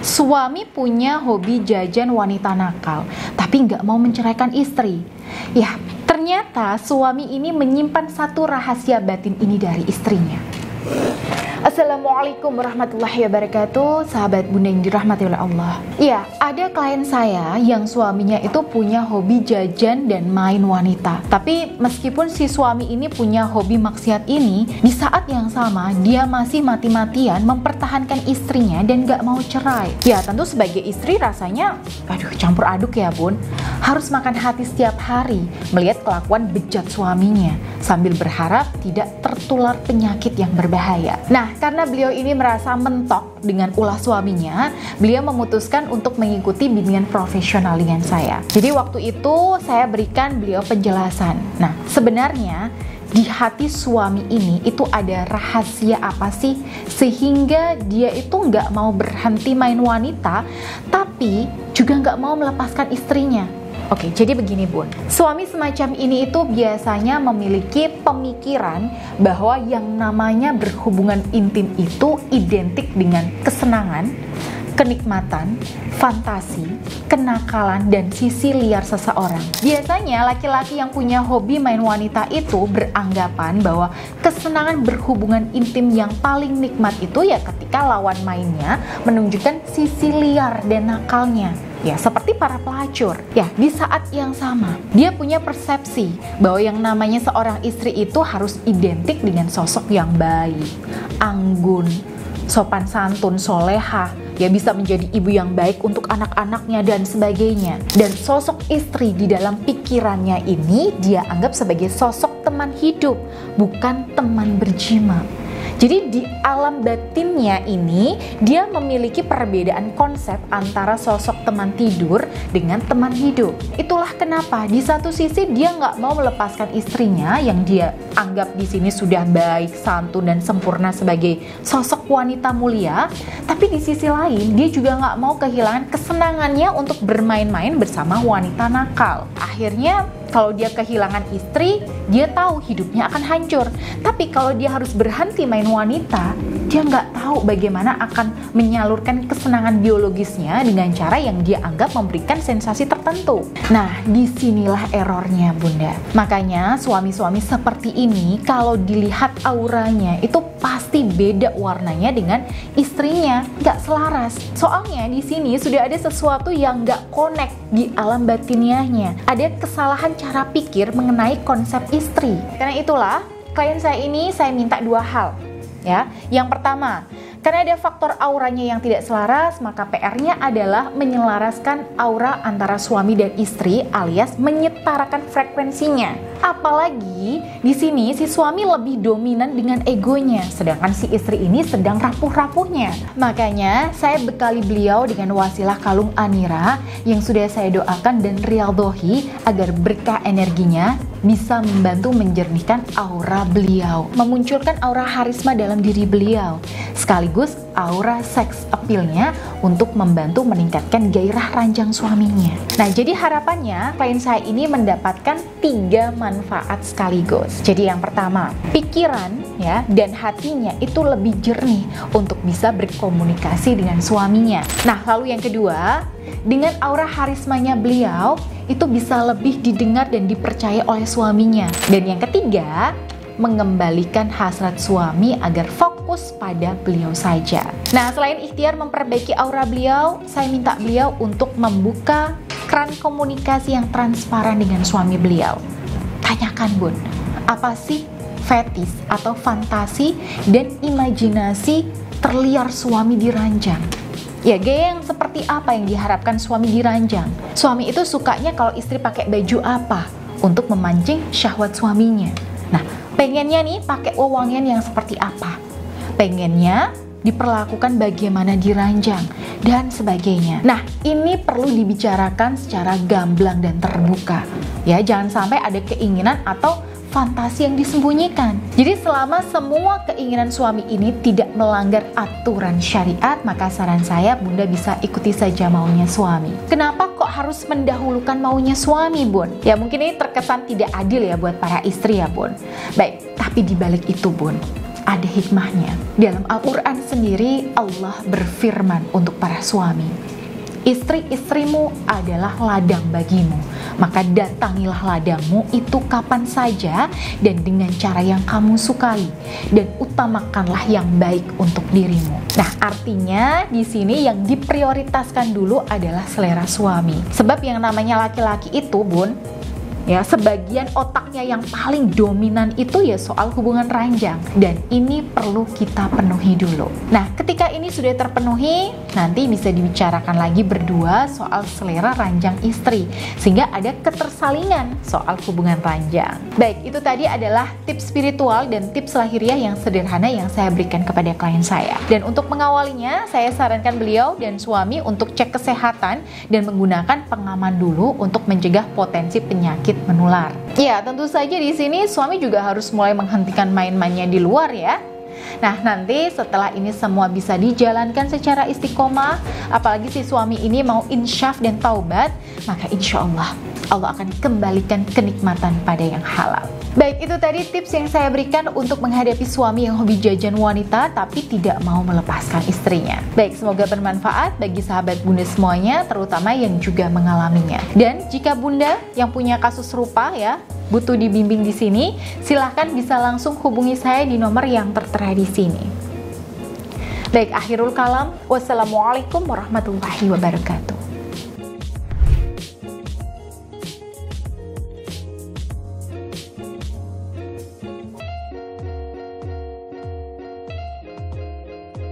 Suami punya hobi jajan wanita nakal, tapi nggak mau menceraikan istri. Ya, ternyata suami ini menyimpan satu rahasia batin ini dari istrinya. Assalamualaikum warahmatullahi wabarakatuh, sahabat bunda yang dirahmati oleh Allah. Ya, ada klien saya yang suaminya itu punya hobi jajan dan main wanita. Tapi meskipun si suami ini punya hobi maksiat ini, di saat yang sama dia masih mati-matian mempertahankan istrinya dan gak mau cerai. Ya, tentu sebagai istri rasanya, campur aduk ya bun. Harus makan hati setiap hari melihat kelakuan bejat suaminya, sambil berharap tidak tertular penyakit yang berbahaya. Nah, karena beliau ini merasa mentok dengan ulah suaminya, beliau memutuskan untuk mengikuti bimbingan profesional dengan saya. Jadi waktu itu saya berikan beliau penjelasan. Nah, sebenarnya di hati suami ini itu ada rahasia apa sih sehingga dia itu nggak mau berhenti main wanita, tapi juga nggak mau melepaskan istrinya. Oke, jadi begini bun, suami semacam ini itu biasanya memiliki pemikiran bahwa yang namanya berhubungan intim itu identik dengan kesenangan, kenikmatan, fantasi, kenakalan, dan sisi liar seseorang. Biasanya laki-laki yang punya hobi main wanita itu beranggapan bahwa kesenangan berhubungan intim yang paling nikmat itu ya ketika lawan mainnya menunjukkan sisi liar dan nakalnya. Ya, seperti para pelacur. Ya, di saat yang sama, dia punya persepsi bahwa yang namanya seorang istri itu harus identik dengan sosok yang baik, anggun, sopan santun, solehah, ya bisa menjadi ibu yang baik untuk anak-anaknya dan sebagainya. Dan sosok istri di dalam pikirannya ini dia anggap sebagai sosok teman hidup, bukan teman berjima. Jadi di alam batinnya ini dia memiliki perbedaan konsep antara sosok teman tidur dengan teman hidup. Itulah kenapa di satu sisi dia nggak mau melepaskan istrinya yang dia anggap di sini sudah baik, santun dan sempurna sebagai sosok wanita mulia, tapi di sisi lain dia juga nggak mau kehilangan kesenangannya untuk bermain-main bersama wanita nakal. Akhirnya kalau dia kehilangan istri, dia tahu hidupnya akan hancur. Tapi kalau dia harus berhenti main wanita, dia nggak tahu bagaimana akan menyalurkan kesenangan biologisnya dengan cara yang dia anggap memberikan sensasi tertentu. Nah, disinilah errornya bunda. Makanya suami-suami seperti ini kalau dilihat auranya itu pasti beda warnanya dengan istrinya, nggak selaras. Soalnya di sini sudah ada sesuatu yang nggak connect di alam batiniahnya. Ada kesalahan cara pikir mengenai konsep istri. Karena itulah klien saya ini saya minta dua hal. Ya, yang pertama, karena ada faktor auranya yang tidak selaras, maka PR-nya adalah menyelaraskan aura antara suami dan istri alias menyetarakan frekuensinya. Apalagi di sini si suami lebih dominan dengan egonya, sedangkan si istri ini sedang rapuh-rapuhnya. Makanya saya bekali beliau dengan wasilah kalung Anira yang sudah saya doakan dan riyadhohi agar berkah energinya bisa membantu menjernihkan aura beliau, memunculkan aura harisma dalam diri beliau, sekaligus aura seks appeal-nya untuk membantu meningkatkan gairah ranjang suaminya. Nah, jadi harapannya klien saya ini mendapatkan 3 manfaat sekaligus. Jadi yang pertama, pikiran ya dan hatinya itu lebih jernih untuk bisa berkomunikasi dengan suaminya. Nah, lalu yang kedua, dengan aura harismanya beliau itu bisa lebih didengar dan dipercaya oleh suaminya. Dan yang ketiga, mengembalikan hasrat suami agar fokus pada beliau saja. Nah, selain ikhtiar memperbaiki aura beliau, saya minta beliau untuk membuka keran komunikasi yang transparan dengan suami beliau. Tanyakan bun, apa sih fetis atau fantasi dan imajinasi terliar suami diranjang? Ya, gaya yang seperti apa yang diharapkan suami diranjang? Suami itu sukanya kalau istri pakai baju apa untuk memancing syahwat suaminya. Nah, pengennya nih pakai wewangian yang seperti apa? Pengennya diperlakukan bagaimana diranjang dan sebagainya. Nah, ini perlu dibicarakan secara gamblang dan terbuka. Ya, jangan sampai ada keinginan atau fantasi yang disembunyikan. Jadi selama semua keinginan suami ini tidak melanggar aturan syariat, maka saran saya bunda bisa ikuti saja maunya suami. Kenapa kok harus mendahulukan maunya suami bun? Ya mungkin ini terkesan tidak adil ya buat para istri ya bun. Baik, tapi dibalik itu bun, ada hikmahnya. Dalam Al-Quran sendiri Allah berfirman untuk para suami, istri-istrimu adalah ladang bagimu, maka datangilah ladangmu itu kapan saja dan dengan cara yang kamu sukai, dan utamakanlah yang baik untuk dirimu. Nah, artinya di sini yang diprioritaskan dulu adalah selera suami. Sebab yang namanya laki-laki itu, Bun, ya, sebagian otaknya yang paling dominan itu ya soal hubungan ranjang, dan ini perlu kita penuhi dulu. Nah, ketika ini sudah terpenuhi, nanti bisa dibicarakan lagi berdua soal selera ranjang istri, sehingga ada ketersalingan soal hubungan ranjang. Baik, itu tadi adalah tips spiritual dan tips lahiriah yang sederhana yang saya berikan kepada klien saya. Dan untuk mengawalinya, saya sarankan beliau dan suami untuk cek kesehatan dan menggunakan pengaman dulu untuk mencegah potensi penyakit menular. Ya, tentu saja di sini suami juga harus mulai menghentikan main-mainnya di luar ya. Nah, nanti setelah ini semua bisa dijalankan secara istiqomah, apalagi si suami ini mau insyaf dan taubat, maka insya Allah Allah akan kembalikan kenikmatan pada yang halal. Baik, itu tadi tips yang saya berikan untuk menghadapi suami yang hobi jajan wanita tapi tidak mau melepaskan istrinya. Baik, semoga bermanfaat bagi sahabat Bunda semuanya, terutama yang juga mengalaminya. Dan jika Bunda yang punya kasus serupa ya, butuh dibimbing di sini, silahkan bisa langsung hubungi saya di nomor yang tertera di sini. Baik, akhirul kalam. Wassalamualaikum warahmatullahi wabarakatuh.